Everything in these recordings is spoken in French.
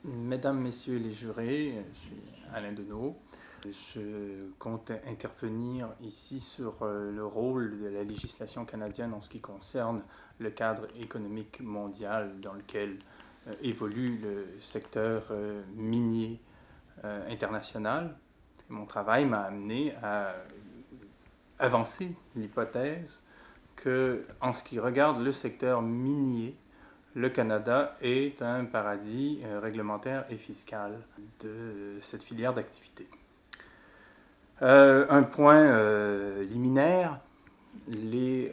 Mesdames, Messieurs les jurés, je suis Alain Deneau. Je compte intervenir ici sur le rôle de la législation canadienne en ce qui concerne le cadre économique mondial dans lequel évolue le secteur minier international. Et mon travail m'a amené à avancer l'hypothèse que, en ce qui regarde le secteur minier, le Canada est un paradis réglementaire et fiscal de cette filière d'activité. Un point liminaire, les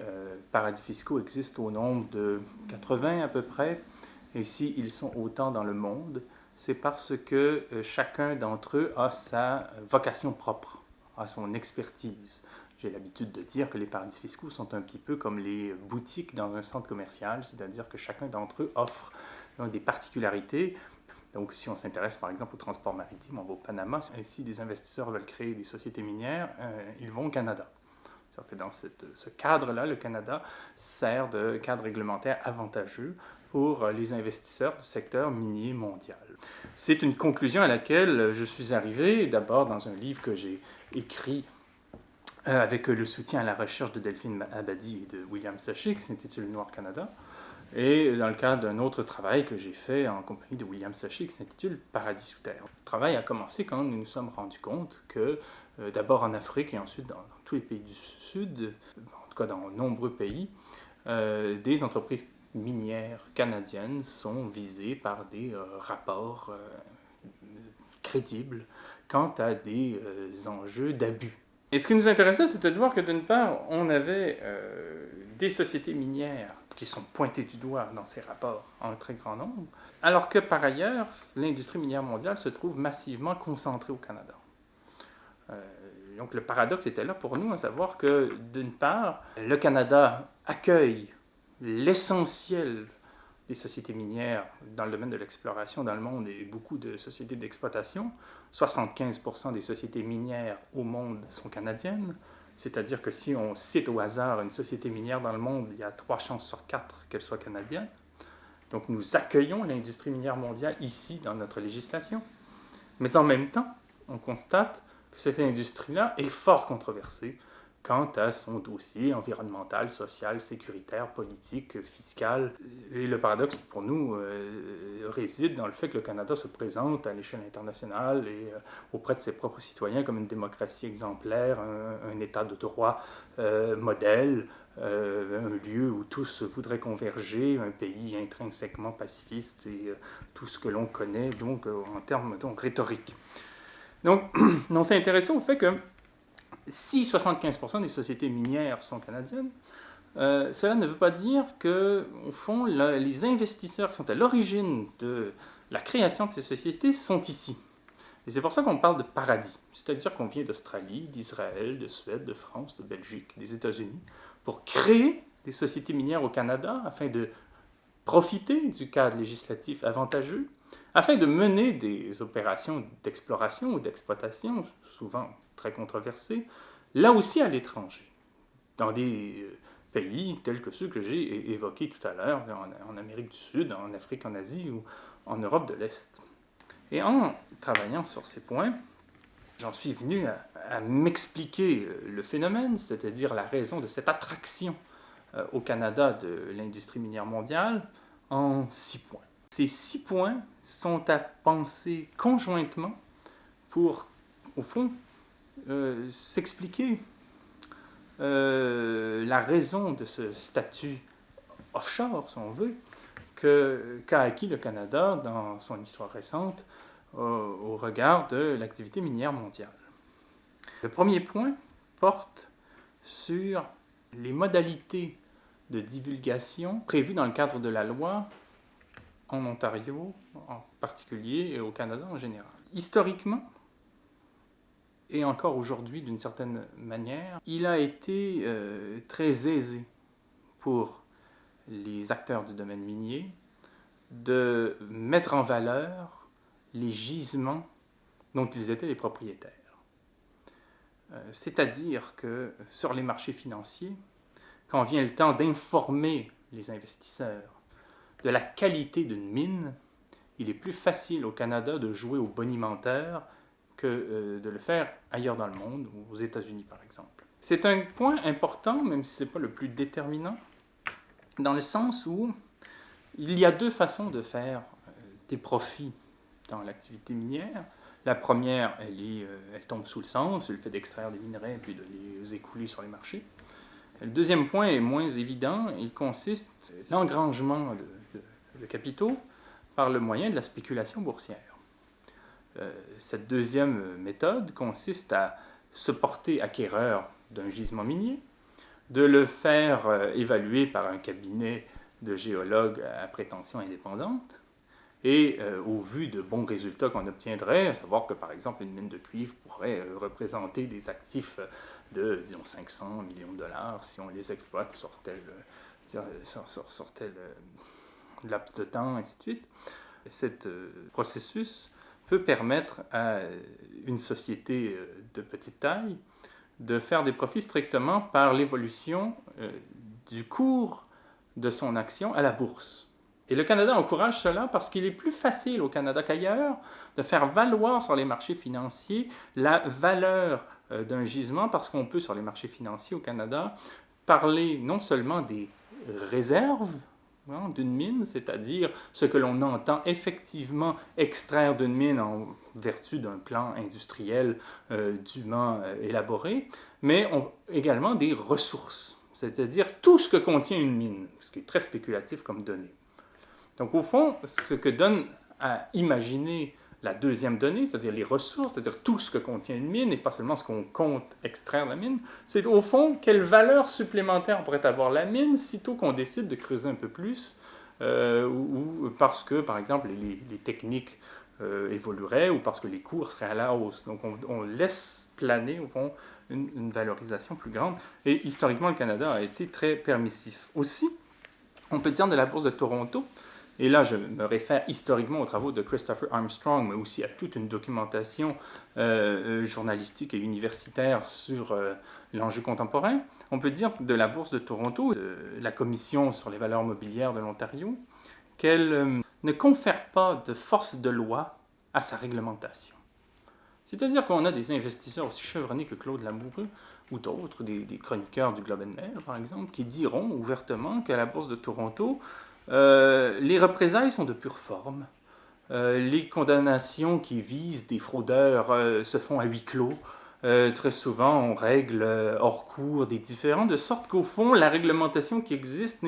paradis fiscaux existent au nombre de 80 à peu près, et s'ils sont autant dans le monde, c'est parce que chacun d'entre eux a sa vocation propre, a son expertise. J'ai l'habitude de dire que les paradis fiscaux sont un petit peu comme les boutiques dans un centre commercial, c'est-à-dire que chacun d'entre eux offre des particularités. Donc, si on s'intéresse par exemple au transport maritime, on va au Panama. Si des investisseurs veulent créer des sociétés minières, ils vont au Canada. C'est-à-dire que dans ce cadre-là, le Canada sert de cadre réglementaire avantageux pour les investisseurs du secteur minier mondial. C'est une conclusion à laquelle je suis arrivé, d'abord dans un livre que j'ai écrit avec le soutien à la recherche de Delphine Abadi et de William Sachik, qui s'intitule Noir Canada, et dans le cadre d'un autre travail que j'ai fait en compagnie de William Sachik, qui s'intitule Paradis sous terre. Le travail a commencé quand nous nous sommes rendus compte que, d'abord en Afrique et ensuite dans tous les pays du Sud, en tout cas dans de nombreux pays, des entreprises minières canadiennes sont visées par des rapports crédibles quant à des enjeux d'abus. Et ce qui nous intéressait, c'était de voir que d'une part, on avait des sociétés minières qui sont pointées du doigt dans ces rapports en très grand nombre, alors que par ailleurs, l'industrie minière mondiale se trouve massivement concentrée au Canada. Donc le paradoxe était là pour nous, à savoir que d'une part, le Canada accueille l'essentiel des sociétés minières dans le domaine de l'exploration dans le monde et beaucoup de sociétés d'exploitation. 75% des sociétés minières au monde sont canadiennes, c'est-à-dire que si on cite au hasard une société minière dans le monde, il y a 3 chances sur 4 qu'elle soit canadienne. Donc nous accueillons l'industrie minière mondiale ici dans notre législation. Mais en même temps, on constate que cette industrie-là est fort controversée quant à son dossier environnemental, social, sécuritaire, politique, fiscal. Et le paradoxe pour nous réside dans le fait que le Canada se présente à l'échelle internationale et auprès de ses propres citoyens comme une démocratie exemplaire, un état de droit modèle, un lieu où tous voudraient converger, un pays intrinsèquement pacifiste et tout ce que l'on connaît donc en termes rhétoriques. Donc, on s'est intéressé au fait que si 75% des sociétés minières sont canadiennes, cela ne veut pas dire que, au fond, les investisseurs qui sont à l'origine de la création de ces sociétés sont ici. Et c'est pour ça qu'on parle de paradis. C'est-à-dire qu'on vient d'Australie, d'Israël, de Suède, de France, de Belgique, des États-Unis, pour créer des sociétés minières au Canada afin de profiter du cadre législatif avantageux, afin de mener des opérations d'exploration ou d'exploitation, souvent très controversées, là aussi à l'étranger, dans des pays tels que ceux que j'ai évoqués tout à l'heure, en Amérique du Sud, en Afrique, en Asie ou en Europe de l'Est. Et en travaillant sur ces points, j'en suis venu à m'expliquer le phénomène, c'est-à-dire la raison de cette attraction au Canada de l'industrie minière mondiale, en 6 points. Ces 6 points sont à penser conjointement pour, au fond, s'expliquer la raison de ce statut offshore, si on veut, qu'a acquis le Canada dans son histoire récente au regard de l'activité minière mondiale. Le premier point porte sur les modalités de divulgation prévues dans le cadre de la loi en Ontario en particulier et au Canada en général. Historiquement, et encore aujourd'hui d'une certaine manière, il a été très aisé pour les acteurs du domaine minier de mettre en valeur les gisements dont ils étaient les propriétaires. C'est-à-dire que sur les marchés financiers, quand vient le temps d'informer les investisseurs de la qualité d'une mine, il est plus facile au Canada de jouer au bonimenteur que de le faire ailleurs dans le monde, aux États-Unis par exemple. C'est un point important, même si ce n'est pas le plus déterminant, dans le sens où il y a deux façons de faire des profits dans l'activité minière. La première, elle tombe sous le sens, c'est le fait d'extraire des minerais puis de les écouler sur les marchés. Le deuxième point est moins évident, il consiste l'engrangement de capitaux par le moyen de la spéculation boursière. Cette deuxième méthode consiste à se porter acquéreur d'un gisement minier, de le faire évaluer par un cabinet de géologues à prétention indépendante, et au vu de bons résultats qu'on obtiendrait, à savoir que par exemple une mine de cuivre pourrait représenter des actifs de, disons, 500 millions de dollars si on les exploite sur tel laps de temps, ainsi de suite. Cet processus peut permettre à une société de petite taille de faire des profits strictement par l'évolution du cours de son action à la bourse. Et le Canada encourage cela parce qu'il est plus facile au Canada qu'ailleurs de faire valoir sur les marchés financiers la valeur d'un gisement, parce qu'on peut sur les marchés financiers au Canada parler non seulement des réserves d'une mine, c'est-à-dire ce que l'on entend effectivement extraire d'une mine en vertu d'un plan industriel dûment élaboré, mais également des ressources, c'est-à-dire tout ce que contient une mine, ce qui est très spéculatif comme donnée. Donc au fond, ce que donne à imaginer la deuxième donnée, c'est-à-dire les ressources, c'est-à-dire tout ce que contient une mine et pas seulement ce qu'on compte extraire de la mine, c'est au fond quelle valeur supplémentaire pourrait avoir la mine sitôt qu'on décide de creuser un peu plus ou parce que, par exemple, les techniques évolueraient ou parce que les cours seraient à la hausse. Donc on laisse planer, au fond, une valorisation plus grande. Et historiquement, le Canada a été très permissif. Aussi, on peut dire de la bourse de Toronto, et là je me réfère historiquement aux travaux de Christopher Armstrong, mais aussi à toute une documentation journalistique et universitaire sur l'enjeu contemporain. On peut dire de la bourse de Toronto, de la Commission sur les valeurs mobilières de l'Ontario, qu'elle ne confère pas de force de loi à sa réglementation. C'est-à-dire qu'on a des investisseurs aussi chevronnés que Claude Lamoureux ou d'autres, des chroniqueurs du Globe and Mail, par exemple, qui diront ouvertement qu'à la bourse de Toronto, les représailles sont de pure forme. Les condamnations qui visent des fraudeurs se font à huis clos. Très souvent, on règle hors cours des différends, de sorte qu'au fond, la réglementation qui existe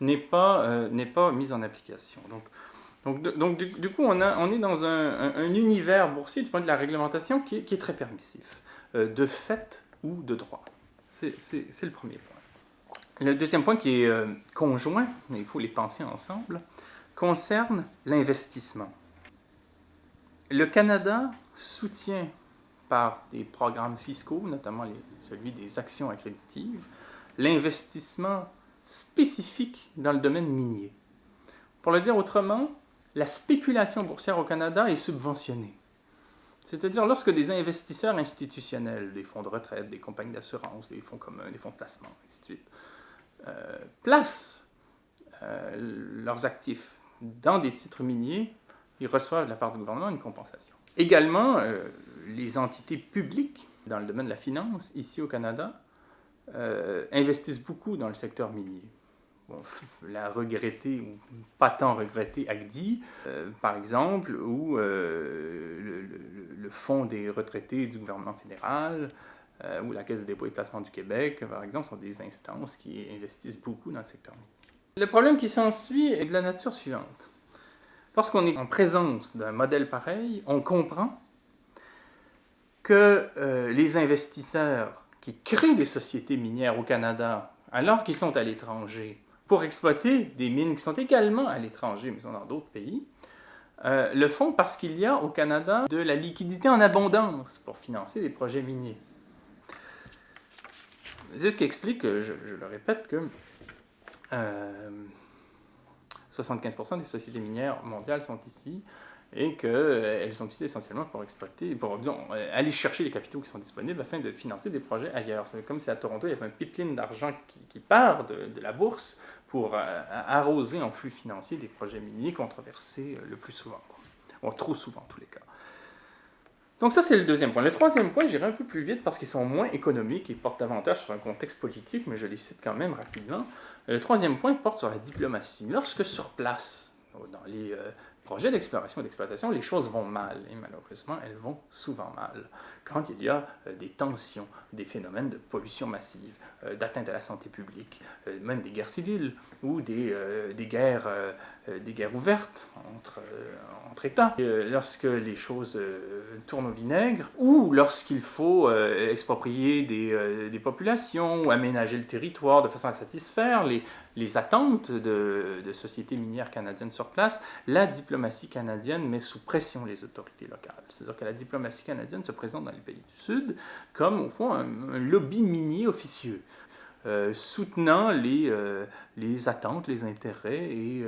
n'est pas mise en application. Donc du coup, on est dans un univers boursier du point de vue de la réglementation qui est très permissif, de fait ou de droit. C'est le premier point. Le deuxième point qui est conjoint, mais il faut les penser ensemble, concerne l'investissement. Le Canada soutient par des programmes fiscaux, notamment celui des actions accréditives, l'investissement spécifique dans le domaine minier. Pour le dire autrement, la spéculation boursière au Canada est subventionnée. C'est-à-dire lorsque des investisseurs institutionnels, des fonds de retraite, des compagnies d'assurance, des fonds communs, des fonds de placement, ainsi de suite, placent leurs actifs dans des titres miniers, ils reçoivent de la part du gouvernement une compensation. Également, les entités publiques dans le domaine de la finance, ici au Canada, investissent beaucoup dans le secteur minier. Bon, la regrettée, ou pas tant regrettée, AGDI, par exemple, ou le Fonds des retraités du gouvernement fédéral, ou la Caisse de dépôt et de placement du Québec, par exemple, sont des instances qui investissent beaucoup dans le secteur minier. Le problème qui s'ensuit est de la nature suivante. Lorsqu'on est en présence d'un modèle pareil, on comprend que les investisseurs qui créent des sociétés minières au Canada, alors qu'ils sont à l'étranger, pour exploiter des mines qui sont également à l'étranger, mais sont dans d'autres pays, le font parce qu'il y a au Canada de la liquidité en abondance pour financer des projets miniers. C'est ce qui explique, je le répète, que 75% des sociétés minières mondiales sont ici et qu'elles sont utilisées essentiellement pour exploiter, pour aller chercher les capitaux qui sont disponibles afin de financer des projets ailleurs. C'est comme si à Toronto, il y avait un pipeline d'argent qui part de la bourse pour arroser en flux financier des projets miniers controversés le plus souvent. ou trop souvent en tous les cas. Donc ça, c'est le deuxième point. Le troisième point, j'irai un peu plus vite parce qu'ils sont moins économiques et portent davantage sur un contexte politique, mais je les cite quand même rapidement. Le troisième point porte sur la diplomatie. Lorsque sur place, dans les projets d'exploration et d'exploitation, les choses vont mal, et malheureusement, elles vont souvent mal. Quand il y a des tensions, des phénomènes de pollution massive, d'atteinte à la santé publique, même des guerres civiles ou des guerres ouvertes entre États, lorsque les choses tournent au vinaigre, ou lorsqu'il faut exproprier des populations ou aménager le territoire de façon à satisfaire les attentes de sociétés minières canadiennes sur place, la diplomatie canadienne met sous pression les autorités locales. C'est-à-dire que la diplomatie canadienne se présente dans les pays du Sud comme, au fond, un lobby minier officieux, soutenant les attentes, les intérêts et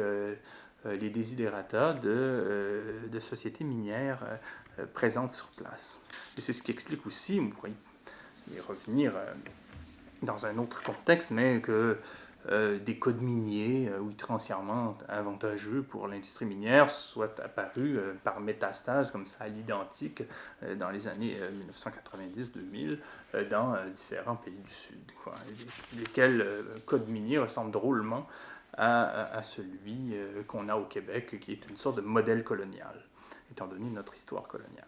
les desiderata de sociétés minières présentes sur place. Et c'est ce qui explique aussi, on pourrait y revenir dans un autre contexte, mais que des codes miniers outrancièrement avantageux pour l'industrie minière soient apparus par métastase comme ça à l'identique dans les années 1990-2000 dans différents pays du Sud, lesquels codes miniers ressemblent drôlement à celui qu'on a au Québec, qui est une sorte de modèle colonial, étant donné notre histoire coloniale.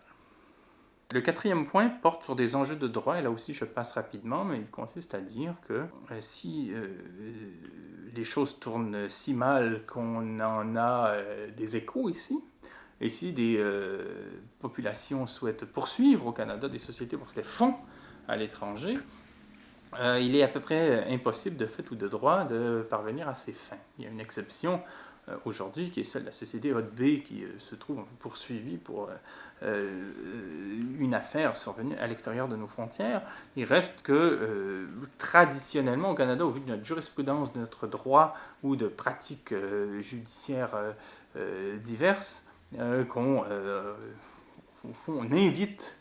Le quatrième point porte sur des enjeux de droit, et là aussi je passe rapidement, mais il consiste à dire que si les choses tournent si mal qu'on en a des échos ici, et si des populations souhaitent poursuivre au Canada des sociétés pour ce qu'elles font à l'étranger, il est à peu près impossible de fait ou de droit de parvenir à ces fins. Il y a une exception aujourd'hui, qui est celle de la société Hotbay, qui se trouve poursuivie pour une affaire survenue à l'extérieur de nos frontières. Il reste que, traditionnellement, au Canada, au vu de notre jurisprudence, de notre droit ou de pratiques judiciaires diverses, qu'on invite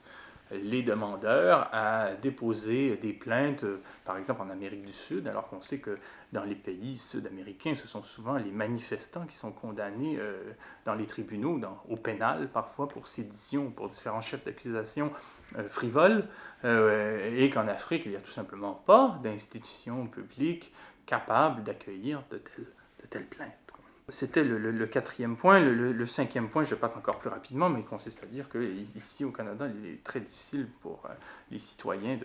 les demandeurs à déposer des plaintes, par exemple en Amérique du Sud, alors qu'on sait que dans les pays sud-américains, ce sont souvent les manifestants qui sont condamnés dans les tribunaux, au pénal parfois, pour sédition, pour différents chefs d'accusation frivoles, et qu'en Afrique, il n'y a tout simplement pas d'institutions publiques capables d'accueillir de telles plaintes. C'était le quatrième point. Le cinquième point, je passe encore plus rapidement, mais il consiste à dire qu'ici au Canada, il est très difficile pour les citoyens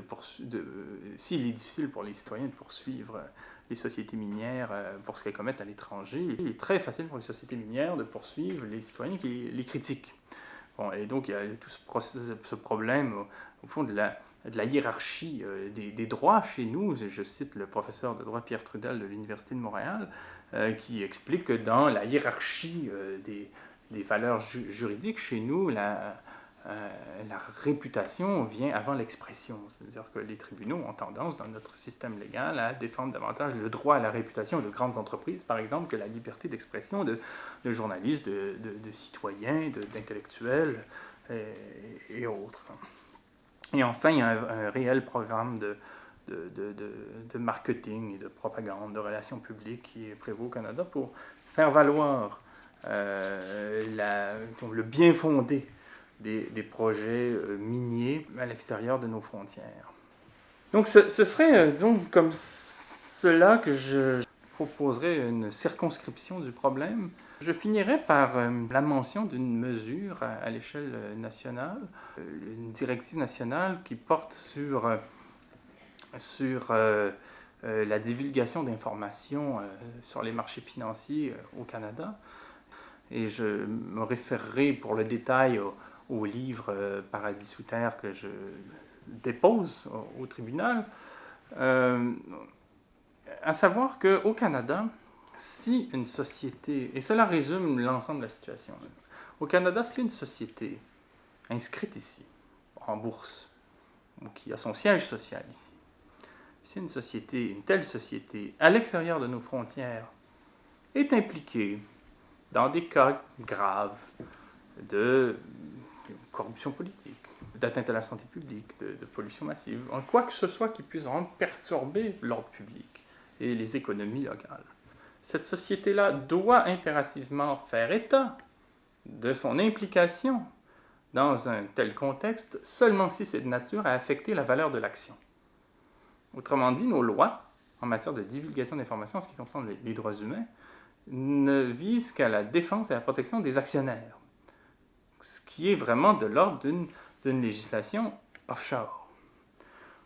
s'il est difficile pour les citoyens de poursuivre les sociétés minières pour ce qu'elles commettent à l'étranger, il est très facile pour les sociétés minières de poursuivre les citoyens qui les critiquent. Bon, et donc il y a tout ce problème, au fond, de la hiérarchie des droits chez nous. Je cite le professeur de droit Pierre Trudel de l'Université de Montréal, qui explique que dans la hiérarchie des valeurs juridiques chez nous, la réputation vient avant l'expression. C'est-à-dire que les tribunaux ont tendance, dans notre système légal, à défendre davantage le droit à la réputation de grandes entreprises, par exemple, que la liberté d'expression de journalistes, de citoyens, d'intellectuels et autres. Et enfin, il y a un réel programme de marketing et de propagande, de relations publiques qui prévaut au Canada pour faire valoir le bien fondé des projets miniers à l'extérieur de nos frontières. Donc ce serait, disons, comme cela que je proposerais une circonscription du problème. Je finirai par la mention d'une mesure à l'échelle nationale, une directive nationale qui porte sur la divulgation d'informations sur les marchés financiers au Canada. Et je me référerai pour le détail au livre Paradis sous terre que je dépose au tribunal, à savoir qu'au Canada, si une société, et cela résume l'ensemble de la situation, au Canada, si une société inscrite ici, en bourse, ou qui a son siège social ici, si une telle société, à l'extérieur de nos frontières, est impliquée dans des cas graves de corruption politique, d'atteinte à la santé publique, de pollution massive, en quoi que ce soit qui puisse vraiment perturber l'ordre public et les économies locales, cette société-là doit impérativement faire état de son implication dans un tel contexte seulement si c'est de nature à affecter la valeur de l'action. Autrement dit, nos lois, en matière de divulgation d'informations en ce qui concerne les droits humains, ne visent qu'à la défense et à la protection des actionnaires, ce qui est vraiment de l'ordre d'une législation offshore.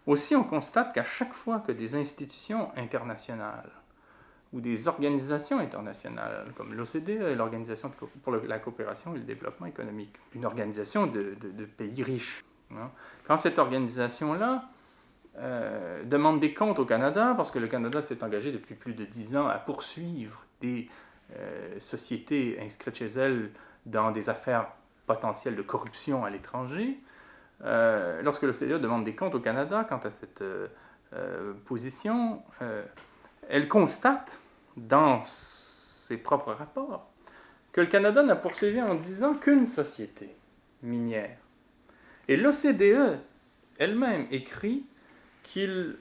Aussi, on constate qu'à chaque fois que des institutions internationales ou des organisations internationales comme l'OCDE, l'Organisation pour la coopération et le développement économique, une organisation de pays riches, hein, quand cette organisation-là demande des comptes au Canada, parce que le Canada s'est engagé depuis plus de 10 ans à poursuivre des sociétés inscrites chez elles dans des affaires potentielles de corruption à l'étranger, lorsque l'OCDE demande des comptes au Canada quant à cette position, elle constate dans ses propres rapports que le Canada n'a poursuivi en 10 ans qu'une société minière. Et l'OCDE elle-même écrit qu'il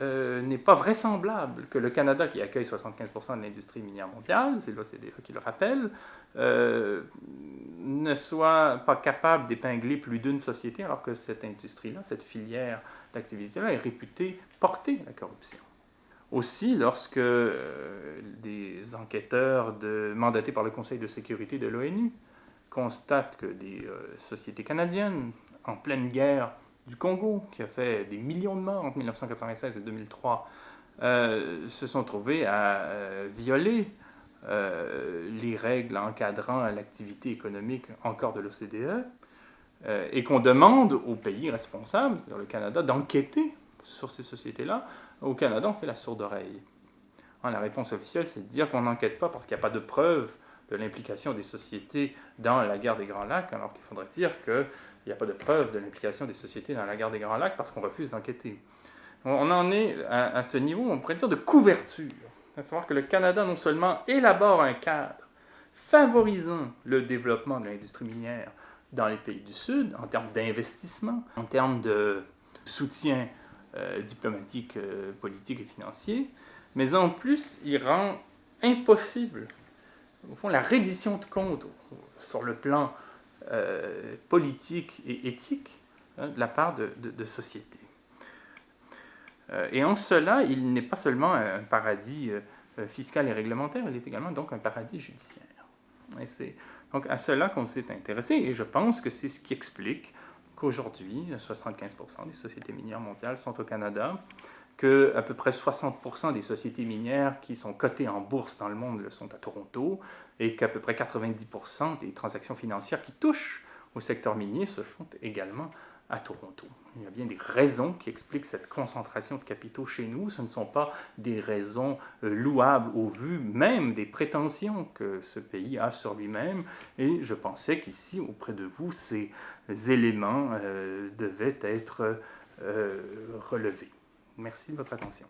n'est pas vraisemblable que le Canada, qui accueille 75% de l'industrie minière mondiale, c'est l'OCDE qui le rappelle, ne soit pas capable d'épingler plus d'une société, alors que cette industrie-là, cette filière d'activité-là, est réputée porter la corruption. Aussi, lorsque des enquêteurs mandatés par le Conseil de sécurité de l'ONU constatent que des sociétés canadiennes, en pleine guerre du Congo, qui a fait des millions de morts entre 1996 et 2003, se sont trouvées à violer les règles encadrant l'activité économique encore de l'OCDE, et qu'on demande aux pays responsables, c'est-à-dire le Canada, d'enquêter sur ces sociétés-là. Au Canada, on fait la sourde oreille. La réponse officielle, c'est de dire qu'on n'enquête pas parce qu'il n'y a pas de preuve de l'implication des sociétés dans la guerre des Grands Lacs, alors qu'il faudrait dire qu'il n'y a pas de preuve de l'implication des sociétés dans la guerre des Grands Lacs parce qu'on refuse d'enquêter. On en est à ce niveau, on pourrait dire, de couverture. À savoir que le Canada, non seulement élabore un cadre favorisant le développement de l'industrie minière dans les pays du Sud, en termes d'investissement, en termes de soutien diplomatique, politique et financier, mais en plus, il rend impossible, au fond, la reddition de comptes sur le plan politique et éthique de la part de sociétés. Et en cela, il n'est pas seulement un paradis fiscal et réglementaire, il est également donc un paradis judiciaire. Et c'est donc à cela qu'on s'est intéressé, et je pense que c'est ce qui explique qu'aujourd'hui, 75% des sociétés minières mondiales sont au Canada, qu'à peu près 60% des sociétés minières qui sont cotées en bourse dans le monde le sont à Toronto, et qu'à peu près 90% des transactions financières qui touchent au secteur minier se font également à Toronto. Il y a bien des raisons qui expliquent cette concentration de capitaux chez nous. Ce ne sont pas des raisons louables au vu même des prétentions que ce pays a sur lui-même. Et je pensais qu'ici, auprès de vous, ces éléments devaient être relevés. Merci de votre attention.